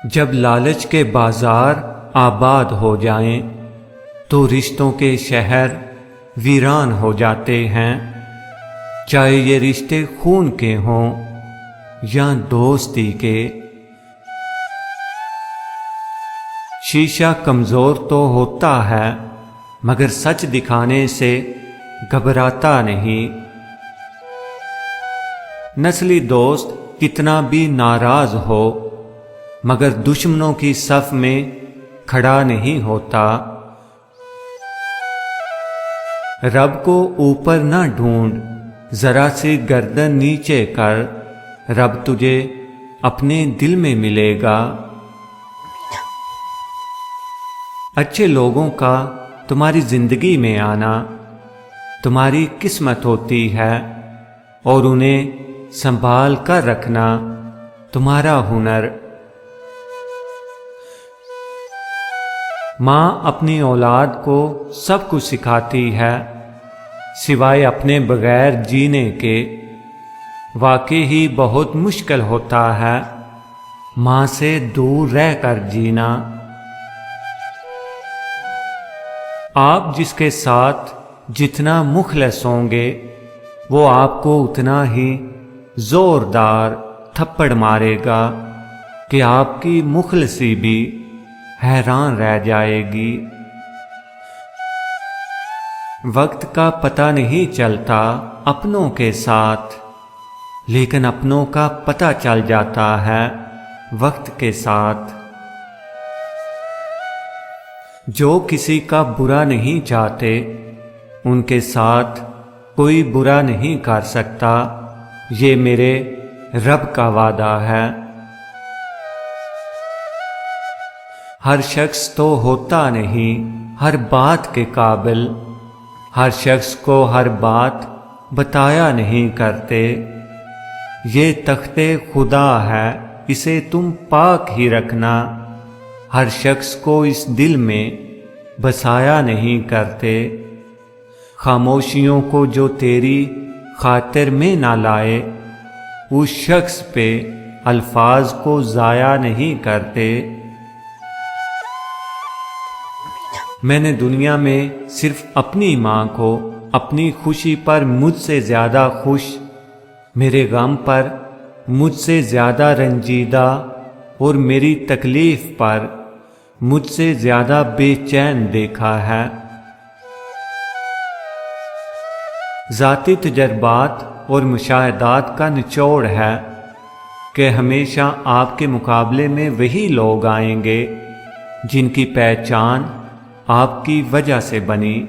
جب لالچ کے بازار آباد ہو جائیں تو رشتوں کے شہر ویران ہو جاتے ہیں، چاہے یہ رشتے خون کے ہوں یا دوستی کے۔ شیشہ کمزور تو ہوتا ہے مگر سچ دکھانے سے گھبراتا نہیں۔ نسلی دوست کتنا بھی ناراض ہو مگر دشمنوں کی صف میں کھڑا نہیں ہوتا۔ رب کو اوپر نہ ڈھونڈ، ذرا سی گردن نیچے کر، رب تجھے اپنے دل میں ملے گا۔ اچھے لوگوں کا تمہاری زندگی میں آنا تمہاری قسمت ہوتی ہے، اور انہیں سنبھال کر رکھنا تمہارا ہنر۔ ماں اپنی اولاد کو سب کچھ سکھاتی ہے سوائے اپنے بغیر جینے کے۔ واقعی ہی بہت مشکل ہوتا ہے ماں سے دور رہ کر جینا۔ آپ جس کے ساتھ جتنا مخلص ہوں گے وہ آپ کو اتنا ہی زوردار تھپڑ مارے گا کہ آپ کی مخلصی بھی حیران رہ جائے گی۔ وقت کا پتہ نہیں چلتا اپنوں کے ساتھ، لیکن اپنوں کا پتہ چل جاتا ہے وقت کے ساتھ۔ جو کسی کا برا نہیں چاہتے ان کے ساتھ کوئی برا نہیں کر سکتا، یہ میرے رب کا وعدہ ہے۔ ہر شخص تو ہوتا نہیں ہر بات کے قابل، ہر شخص کو ہر بات بتایا نہیں کرتے۔ یہ تخت خدا ہے اسے تم پاک ہی رکھنا، ہر شخص کو اس دل میں بسایا نہیں کرتے۔ خاموشیوں کو جو تیری خاطر میں نہ لائے اس شخص پہ الفاظ کو ضائع نہیں کرتے۔ میں نے دنیا میں صرف اپنی ماں کو اپنی خوشی پر مجھ سے زیادہ خوش، میرے غم پر مجھ سے زیادہ رنجیدہ اور میری تکلیف پر مجھ سے زیادہ بے چین دیکھا ہے۔ ذاتی تجربات اور مشاہدات کا نچوڑ ہے کہ ہمیشہ آپ کے مقابلے میں وہی لوگ آئیں گے جن کی پہچان آپ کی وجہ سے بنی۔